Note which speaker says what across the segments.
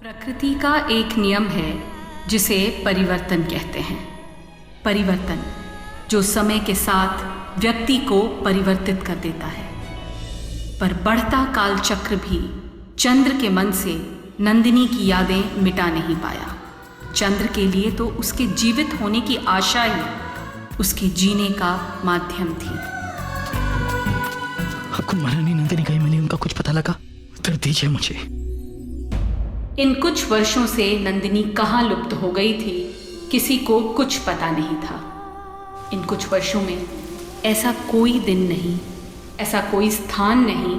Speaker 1: प्रकृति का एक नियम है जिसे परिवर्तन कहते हैं। परिवर्तन जो समय के साथ व्यक्ति को परिवर्तित कर देता है। पर बढ़ता काल चक्र भी चंद्र के मन से नंदिनी की यादें मिटा नहीं पाया। चंद्र के लिए तो उसके जीवित होने की आशा ही उसके जीने का माध्यम थी।
Speaker 2: आपको महारानी नंदिनी का ईमेल, उनका कुछ पता लगा? उत्तर दीजिए मुझे।
Speaker 1: इन कुछ वर्षों से नंदिनी कहाँ लुप्त हो गई थी, किसी को कुछ पता नहीं था। इन कुछ वर्षों में ऐसा कोई दिन नहीं, ऐसा कोई स्थान नहीं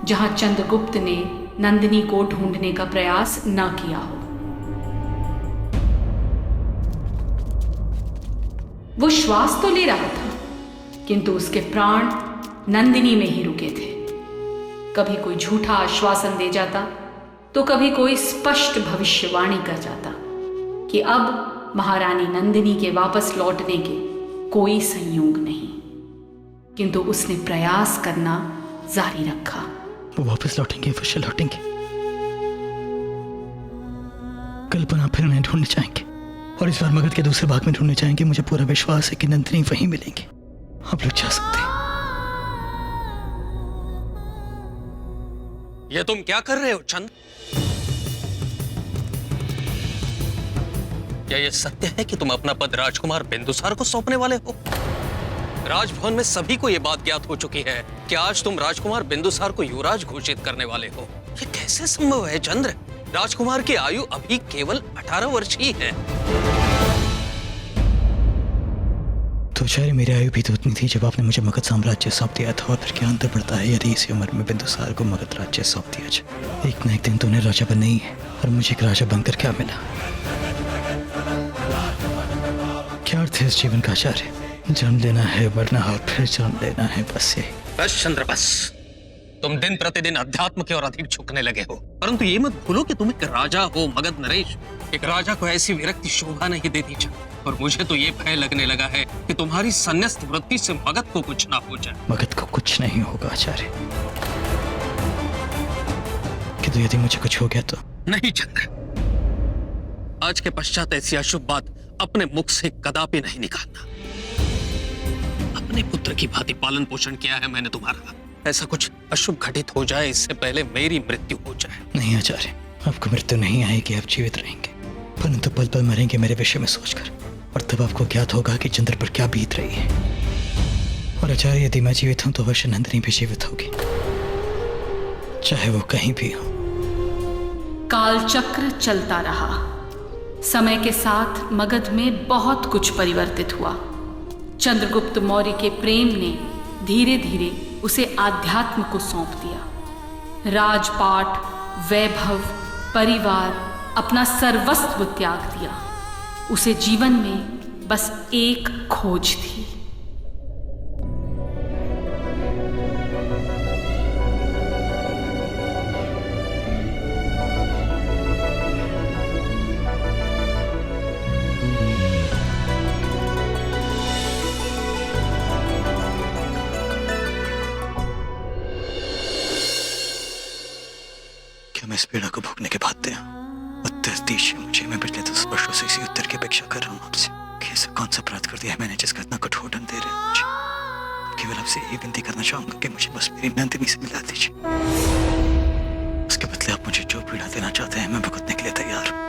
Speaker 1: जहां चंद्रगुप्त ने नंदिनी को ढूंढने का प्रयास न किया हो। वो श्वास तो ले रहा था, किंतु उसके प्राण नंदिनी में ही रुके थे। कभी कोई झूठा आश्वासन दे जाता तो कभी कोई स्पष्ट भविष्यवाणी कर जाता कि अब महारानी नंदिनी के वापस लौटने के कोई संयोग नहीं, किंतु उसने प्रयास करना जारी रखा।
Speaker 2: वो वापस लौटेंगे, अवश्य लौटेंगे। कल्पना फिर उन्हें ढूंढने जाएंगे और इस बार मगध के दूसरे भाग में ढूंढने जाएंगे। मुझे पूरा विश्वास है कि नंदिनी वहीं मिलेंगे। आप लोग जा सकते हैं।
Speaker 3: ये तुम क्या कर रहे हो चंद? क्या यह सत्य है कि तुम अपना पद राजकुमार बिंदुसार को सौंपने वाले हो? राजभवन में सभी को यह बात ज्ञात हो चुकी है कि आज तुम राजकुमार बिंदुसार को युवराज घोषित करने वाले हो। यह कैसे संभव है चंद्र? राजकुमार की आयु अभी केवल 18 वर्ष ही है।
Speaker 2: तो आचार्य, मेरी आयु भी तो उतनी थी जब आपने मुझे मगध साम्राज्य सौंप दिया था। और फिर क्या अंतर पड़ता है यदि इसी उम्र में बिंदुसार को मगध राज्य सौंप दिया जाए? एक न एक दिन तो उन्हें राजा बनना ही है, और मुझे एक राजा बनकर क्या मिला? क्या अर्थ है इस जीवन का आचार्य? जन्म लेना है, मरना और फिर जन्म लेना है, बस यही।
Speaker 3: बस चंद्र बस। तुम दिन प्रतिदिन अध्यात्म की ओर अधिक झुकने लगे हो, परंतु ये मत भूलो कि तुम एक राजा हो मगध नरेश। एक राजा को ऐसी विरक्ति शोभा नहीं देती चंद्र। और मुझे तो ये भय लगने लगा है कि तुम्हारी संन्यास्त वृत्ति से मगध को कुछ ना हो जाए।
Speaker 2: मगध को कुछ नहीं होगा आचार्य, किंतु यदि मुझे कुछ हो गया तो?
Speaker 3: नहीं चंद्र, आज के पश्चात ऐसी अशुभ बात अपने मुख से कदापि नहीं निकालना। अपने पुत्र की भांति पालन पोषण किया है मैंने तुम्हारा। ऐसा कुछ अशुभ घटित हो जाए इससे पहले मेरी मृत्यु हो जाए।
Speaker 2: नहीं आचार्य, आपको मृत्यु नहीं आएगी, आप जीवित रहेंगे, परंतु पल पल मरेंगे मेरे विषय में सोचकर। और तब आपको ज्ञात होगा कि चंद्र पर क्या बीत रही है। और आचार्य, यदि मैं जीवित हूं तो अवश्य नंदिनी भी जीवित होगी, चाहे वो कहीं भी हो।
Speaker 1: काल चक्र चलता रहा। समय के साथ मगध में बहुत कुछ परिवर्तित हुआ। चंद्रगुप्त मौर्य के प्रेम ने धीरे धीरे उसे आध्यात्म को सौंप दिया। राजपाट, वैभव, परिवार, अपना सर्वस्व त्याग दिया। उसे जीवन में बस एक खोज थी।
Speaker 2: क्या मैं इस पीड़ा को भोगने के बाद दे? उत्तर दीजिए मुझे। मैं पिछले 10 वर्षों से इसी उत्तर की अपेक्षा कर रहा हूँ आपसे कि ऐसा कौन सा अपराध कर दिया है मैंने जिसका इतना कठोर दंड दे रहे हैं मुझे। केवल आपसे यही विनती करना चाहूंगा कि मुझे बस मेरी नंदिनी से मिला दीजिए। उसके बदले आप मुझे जो पीड़ा देना चाहते हैं मैं भुगतने के लिए तैयार हूँ।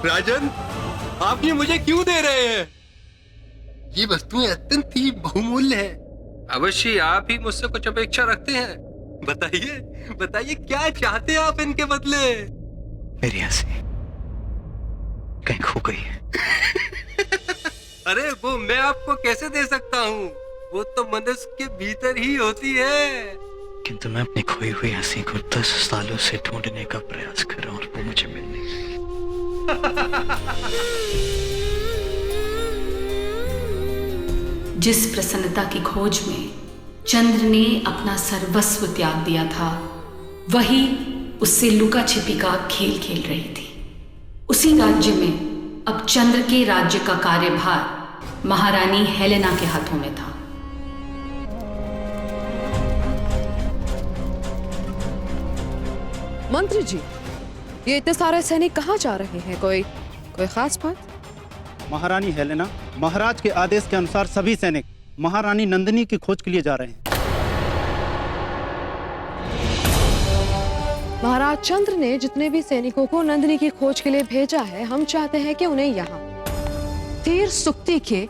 Speaker 4: राजन, आप ये मुझे क्यों दे रहे हैं? ये वस्तुएं अत्यंत ही बहुमूल्य है। अवश्य आप ही मुझसे कुछ अपेक्षा रखते हैं। बताइए, बताइए क्या चाहते हैं आप इनके बदले?
Speaker 2: मेरी हंसी कहीं खो गई है।
Speaker 4: अरे वो मैं आपको कैसे दे सकता हूँ? वो तो मनुष्य के भीतर ही होती है।
Speaker 2: किंतु मैं अपनी खोई हुई हंसी को 10 सालों से ढूंढने का प्रयास कर रहा हूं और वो मुझे मिल नहीं रही।
Speaker 1: जिस प्रसन्नता की खोज में चंद्र ने अपना सर्वस्व त्याग दिया था, वही उससे लुका छिपी का खेल खेल रही थी। उसी राज्य में अब चंद्र के राज्य का कार्यभार महारानी हेलेना के हाथों में था।
Speaker 5: मंत्री जी, ये इतने सारे सैनिक कहाँ जा रहे हैं? कोई खास बात?
Speaker 6: महारानी हेलेना, महाराज के आदेश के अनुसार सभी सैनिक महारानी नंदिनी की खोज के लिए जा रहे हैं।
Speaker 5: महाराज चंद्र ने जितने भी सैनिकों को नंदिनी की खोज के लिए भेजा है, हम चाहते हैं कि उन्हें यहाँ तीर सुक्ति के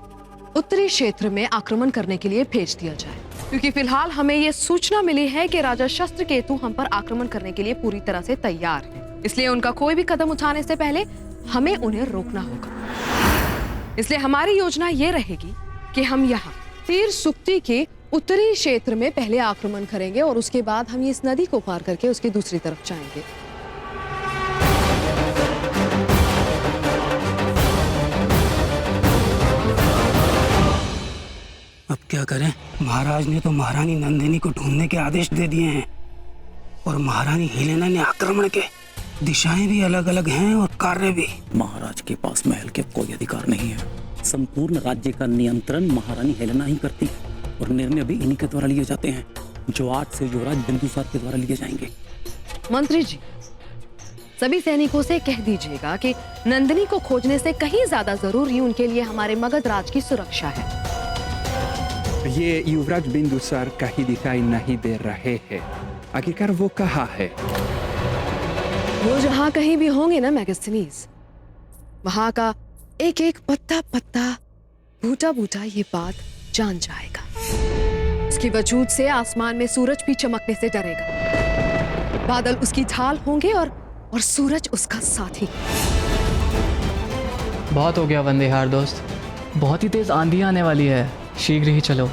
Speaker 5: उत्तरी क्षेत्र में आक्रमण करने के लिए भेज दिया जाए, क्योंकि फिलहाल हमें ये सूचना मिली है कि राजा शस्त्रकेतु हम पर आक्रमण करने के लिए पूरी तरह से तैयार हैं। इसलिए उनका कोई भी कदम उठाने से पहले हमें उन्हें रोकना होगा। इसलिए हमारी योजना ये रहेगी कि हम यहाँ तीर सुक्ति के उत्तरी क्षेत्र में पहले आक्रमण करेंगे और उसके बाद हम इस नदी को पार करके उसकी दूसरी तरफ जाएंगे।
Speaker 7: अब क्या करें? महाराज ने तो महारानी नंदिनी को ढूंढने के आदेश दे दिए हैं और महारानी हेलेना ने आक्रमण के दिशाएं भी अलग अलग हैं और कार्य भी।
Speaker 8: महाराज के पास महल के कोई अधिकार नहीं है। संपूर्ण राज्य का नियंत्रण महारानी हेलेना ही करती है और निर्णय भी इन्हीं के द्वारा लिए जाते हैं, जो आज से युवराज बिंदुसार के द्वारा लिए जाएंगे।
Speaker 5: मंत्री जी, सभी सैनिकों से कह दीजिएगा कि नंदिनी को खोजने से कहीं ज्यादा जरूरी उनके लिए हमारे मगध राज की सुरक्षा है।
Speaker 9: ये युवराज बिंदुसार कहीं दिखाई नहीं दे रहे हैं। आखिरकार वो कहाँ है?
Speaker 5: वो जहाँ कहीं भी होंगे ना मैगस्टीनीज, वहां का एक एक पत्ता पत्ता, बूटा बूटा ये बात जान जाएगा। उसके वजूद से आसमान में सूरज भी चमकने से डरेगा। बादल उसकी ढाल होंगे और सूरज उसका साथी।
Speaker 10: बहुत हो गया वंदेहार दोस्त, बहुत ही तेज आंधी आने वाली है, शीघ्र ही चलो।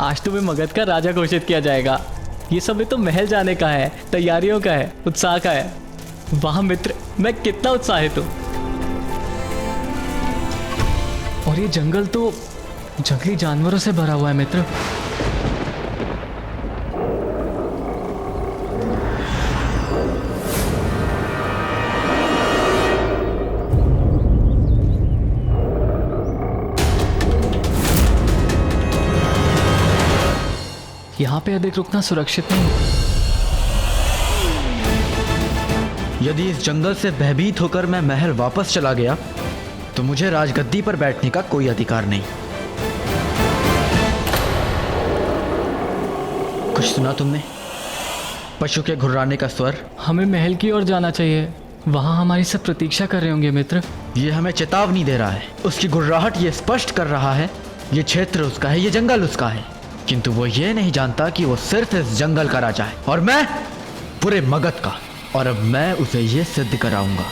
Speaker 10: आज तुम्हें मगध का राजा घोषित किया जाएगा। ये सब तो महल जाने का है, तैयारियों का है, उत्साह का है। वाह मित्र, मैं कितना उत्साहित हूँ। और ये जंगल तो जंगली जानवरों से भरा हुआ है मित्र। यहाँ पे अधिक रुकना सुरक्षित नहीं।
Speaker 11: यदि इस जंगल से भयभीत होकर मैं महल वापस चला गया तो मुझे राजगद्दी पर बैठने का कोई अधिकार नहीं। कुछ सुना तुमने? पशु के घुर्राने का स्वर।
Speaker 10: हमें महल की ओर जाना चाहिए, वहां हमारी सब प्रतीक्षा कर रहे होंगे मित्र।
Speaker 11: ये हमें चेतावनी दे रहा है। उसकी घुर्राहट ये स्पष्ट कर रहा है ये क्षेत्र उसका है, ये जंगल उसका है। किंतु वो ये नहीं जानता कि वो सिर्फ इस जंगल का राजा है और मैं पूरे मगध का। और अब मैं उसे ये सिद्ध कराऊंगा।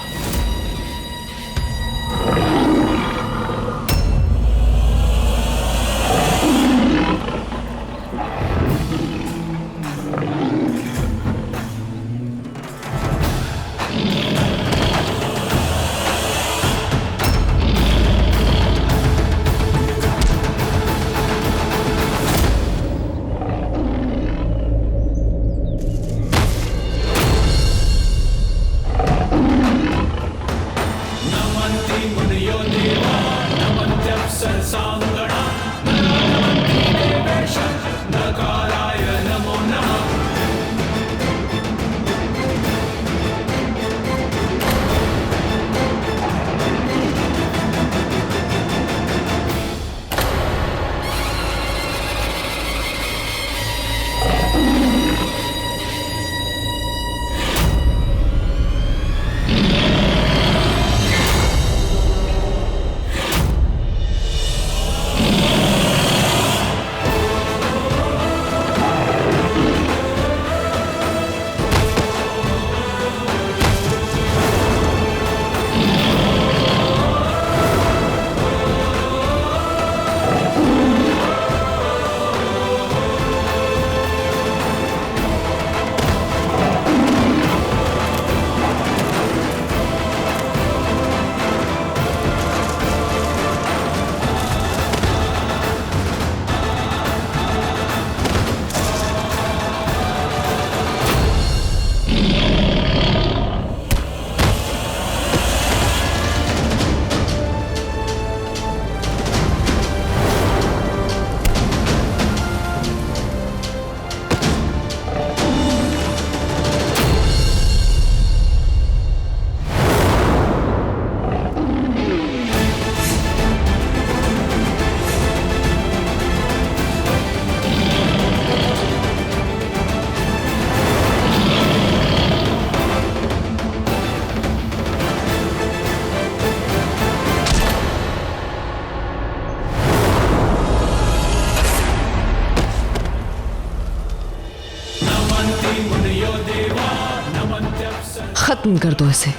Speaker 5: खत्म कर दो इसे।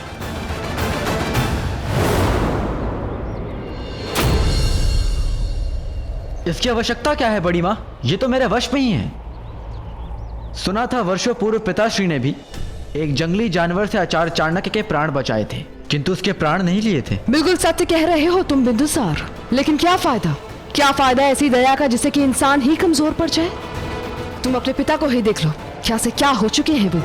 Speaker 11: इसकी आवश्यकता क्या है बड़ी माँ? ये तो मेरे वश में ही है। सुना था वर्षों पूर्व पिताश्री ने भी एक जंगली जानवर से आचार्य चाणक्य के प्राण बचाए थे, किंतु उसके प्राण नहीं लिए थे।
Speaker 5: बिल्कुल सत्य कह रहे हो तुम बिंदुसार, लेकिन क्या फायदा? क्या फायदा ऐसी दया का जिससे कि इंसान ही कमजोर पड़ जाए? तुम अपने पिता को ही देख लो, क्या से क्या हो चुके हैं वो।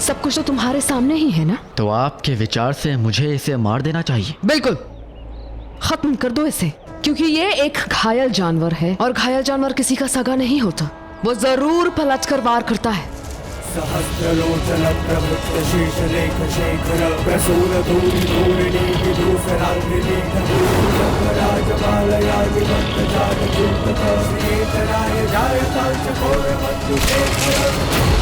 Speaker 5: सब कुछ तो तुम्हारे सामने ही है ना।
Speaker 11: तो आपके विचार से मुझे इसे मार देना चाहिए?
Speaker 5: बिल्कुल, खत्म कर दो इसे, क्योंकि ये एक घायल जानवर है और घायल जानवर किसी का सगा नहीं होता। वो जरूर पलट कर वार करता है।
Speaker 12: सहस्रलोचन प्रवृत्त शेष लेख शेखर प्रसूर धूरि धूरिणी विधूसराग्नि लेख राजमालया विभक्त जात चिंतक श्रीतराय जायता चकोर बंधु शेखर।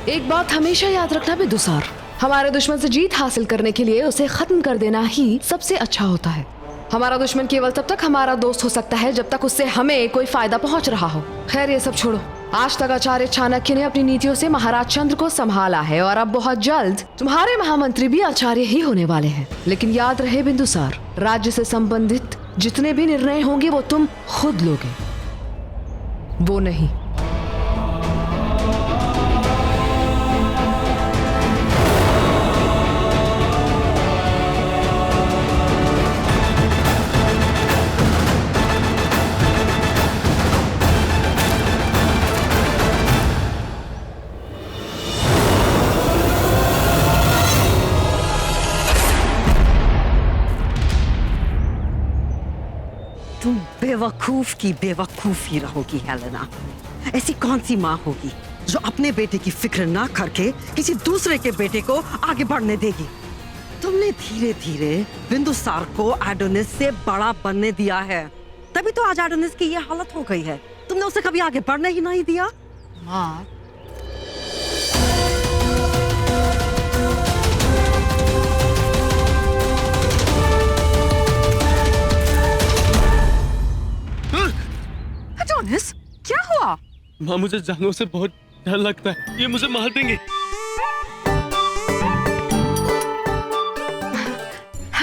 Speaker 5: एक बात हमेशा याद रखना बिंदुसार, हमारे दुश्मन से जीत हासिल करने के लिए उसे खत्म कर देना ही सबसे अच्छा होता है। हमारा दुश्मन केवल तब तक हमारा दोस्त हो सकता है जब तक उससे हमें कोई फायदा पहुंच रहा हो। खैर ये सब छोड़ो, आज तक आचार्य चाणक्य ने अपनी नीतियों से महाराज चंद्र को संभाला है और अब बहुत जल्द तुम्हारे महामंत्री भी आचार्य ही होने वाले हैं। लेकिन याद रहे बिंदुसार, राज्य से संबंधित जितने भी निर्णय होंगे वो तुम खुद लोगे, वो नहीं।
Speaker 13: तुम बेवकूफ की बेवकूफ ही रहोगी हेलेना। ऐसी कौन सी माँ होगी जो अपने बेटे की फिक्र ना करके किसी दूसरे के बेटे को आगे बढ़ने देगी? तुमने धीरे धीरे बिंदुसार को एडोनिस से बड़ा बनने दिया है, तभी तो आज एडोनिस की ये हालत हो गई है। तुमने उसे कभी आगे बढ़ने ही नहीं दिया।
Speaker 5: माँ, एडोनिस, क्या हुआ?
Speaker 14: माँ, मुझे जानवरों से बहुत डर लगता है, ये मुझे मार देंगे।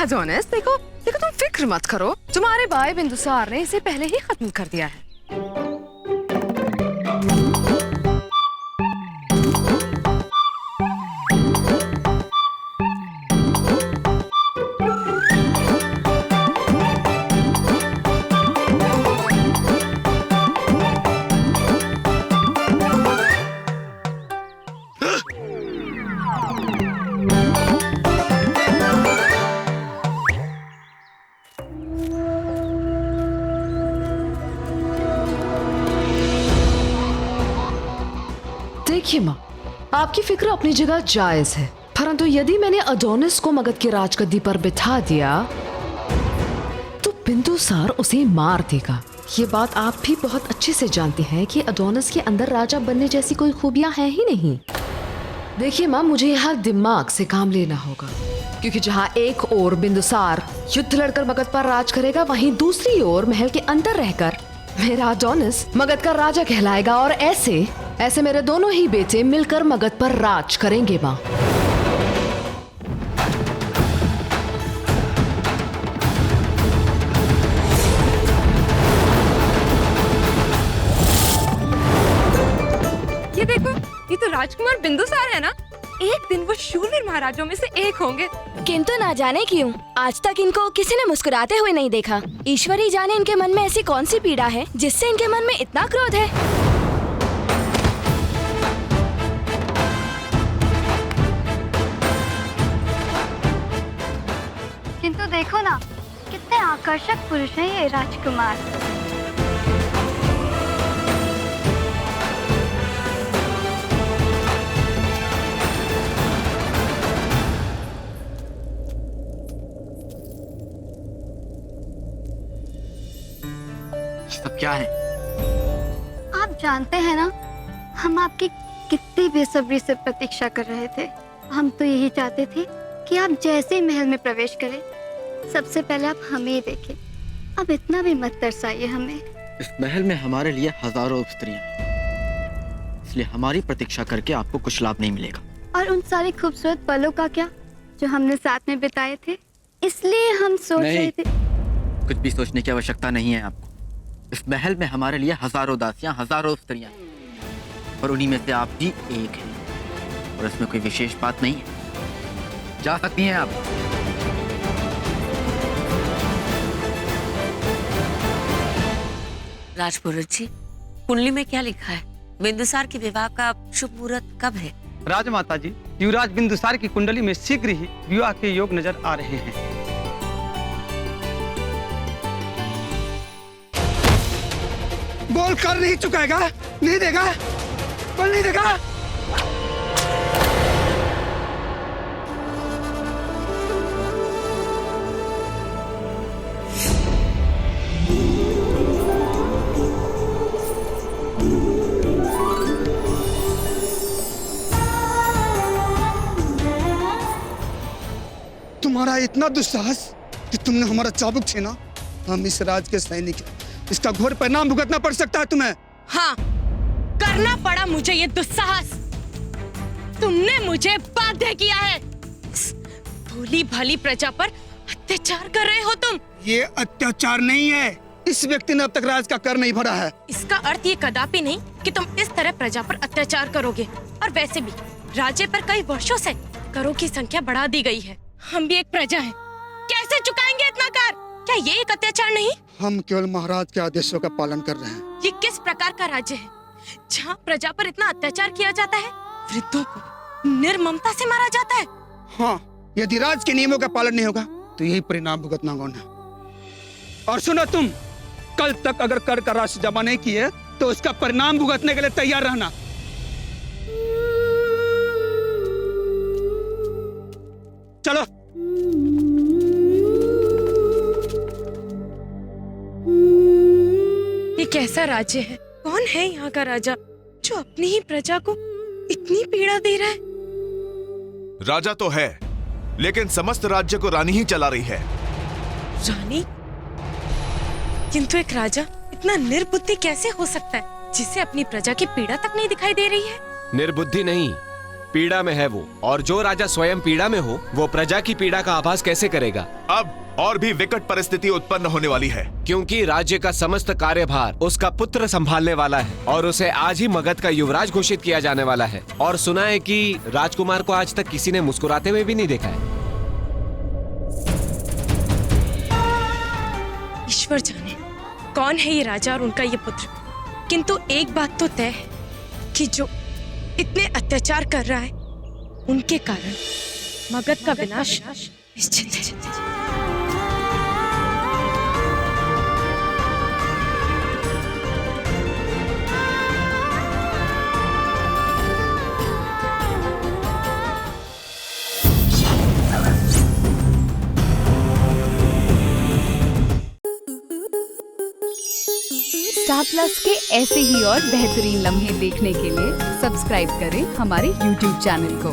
Speaker 5: एडोनिस, देखो तुम फिक्र मत करो, तुम्हारे भाई बिंदुसार ने इसे पहले ही खत्म कर दिया है। देखिए माँ, आपकी फिक्र अपनी जगह जायज है, परंतु यदि मैंने एडोनिस को मगध की राजगद्दी पर बिठा दिया तो बिंदुसार उसे मार देगा। ये बात आप भी बहुत अच्छे से जानते हैं कि एडोनिस के अंदर राजा बनने जैसी कोई खूबियां हैं ही नहीं। देखिए माँ, मुझे यहाँ दिमाग से काम लेना होगा, क्योंकि जहाँ एक ओर बिंदुसार युद्ध लड़कर मगध पर राज करेगा, वहीं दूसरी ओर महल के अंदर रहकर मेरा एडोनिस मगध का राजा कहलाएगा और ऐसे मेरे दोनों ही बेटे मिलकर मगध पर राज करेंगे माँ।
Speaker 15: राजकुमार बिंदुसार है ना, एक दिन वो शूरवीर महाराजों में से एक होंगे।
Speaker 16: किंतु ना जाने क्यों आज तक इनको किसी ने मुस्कुराते हुए नहीं देखा। ईश्वर ही जाने इनके मन में ऐसी कौन सी पीड़ा है जिससे इनके मन में इतना क्रोध है।
Speaker 17: किंतु देखो ना, कितने आकर्षक पुरुष हैं ये राजकुमार।
Speaker 11: सब क्या है?
Speaker 17: आप जानते हैं ना, हम आपकी कितनी बेसब्री से प्रतीक्षा कर रहे थे। हम तो यही चाहते थे कि आप जैसे ही महल में प्रवेश करें, सबसे पहले आप हमें ही देखें। अब इतना भी मत तरसाइए हमें।
Speaker 11: इस महल में हमारे लिए हजारों स्त्रियां हैं, इसलिए हमारी प्रतीक्षा करके आपको कुछ लाभ नहीं मिलेगा।
Speaker 17: और उन सारे खूबसूरत पलों का क्या जो हमने साथ में बिताए थे? इसलिए हम सोच रहे थे।
Speaker 11: कुछ भी सोचने की आवश्यकता नहीं है आपको। इस महल में हमारे लिए हजारों दासियां, हजारों स्त्रियां हैं, और उन्हीं में से आप भी एक हैं। और इसमें कोई विशेष बात नहीं है। जा सकती हैं आप।
Speaker 18: राजपुरोहित जी, कुंडली में क्या लिखा है? बिंदुसार के विवाह का शुभ मुहूर्त कब है?
Speaker 6: राजमाता जी, युवराज बिंदुसार की कुंडली में शीघ्र ही विवाह के योग नजर आ रहे हैं।
Speaker 19: बोल कर नहीं चुकाएगा? नहीं देगा? बोल नहीं देगा? तुम्हारा इतना दुस्साहस कि तुमने हमारा चाबुक छीना। हम इस राज के सैनिक हैं, इसका घोर परिणाम भुगतना पड़ सकता है तुम्हें।
Speaker 15: हाँ, करना पड़ा मुझे ये दुस्साहस। तुमने मुझे बाध्य किया है। भोली भाली प्रजा पर अत्याचार कर रहे हो तुम।
Speaker 19: ये अत्याचार नहीं है, इस व्यक्ति ने अब तक राज का कर नहीं भरा है।
Speaker 15: इसका अर्थ ये कदापि नहीं कि तुम इस तरह प्रजा पर अत्याचार करोगे। और वैसे भी राज्य पर कई वर्षों से करों की संख्या बढ़ा दी गई है। हम भी एक प्रजा हैं, कैसे चुकाएंगे इतना कर? क्या ये एक अत्याचार नहीं?
Speaker 19: हम केवल महाराज के आदेशों का पालन कर रहे हैं।
Speaker 15: ये किस प्रकार का राज्य है जहाँ प्रजा पर इतना अत्याचार किया जाता है? वृद्धों को निर्ममता से मारा जाता है।
Speaker 19: हाँ, यदि राज के नियमों का पालन नहीं होगा तो यही परिणाम भुगतना होना। और सुनो तुम, कल तक अगर कर का राशि जमा नहीं किए तो उसका परिणाम भुगतने के लिए तैयार रहना। चलो।
Speaker 15: ये कैसा राज्य है? कौन है यहाँ का राजा जो अपनी ही प्रजा को इतनी पीड़ा दे रहा है?
Speaker 20: राजा तो है, लेकिन समस्त राज्य को रानी ही चला रही है।
Speaker 15: रानी? किंतु एक राजा इतना निर्बुद्धि कैसे हो सकता है जिसे अपनी प्रजा की पीड़ा तक नहीं दिखाई दे रही है?
Speaker 21: निर्बुद्धि नहीं, पीड़ा में है वो। और जो राजा स्वयं पीड़ा में हो, वो प्रजा की पीड़ा का आभास कैसे करेगा?
Speaker 20: अब और भी विकट परिस्थिति उत्पन्न होने वाली है,
Speaker 21: क्योंकि राज्य का समस्त कार्यभार उसका पुत्र संभालने वाला है और उसे आज ही मगध का युवराज घोषित किया जाने वाला है। और सुना है कि राजकुमार को आज तक किसी ने मुस्कुराते हुए भी नहीं देखा है।
Speaker 15: ईश्वर जाने कौन है ये राजा और उनका ये पुत्र। किंतु एक बात तो तय है कि जो इतने अत्याचार कर रहा है, उनके कारण मगध का विनाश निश्चित है।
Speaker 22: स्टार प्लस के ऐसे ही और बेहतरीन लम्हे देखने के लिए सब्सक्राइब करें हमारे YouTube चैनल को।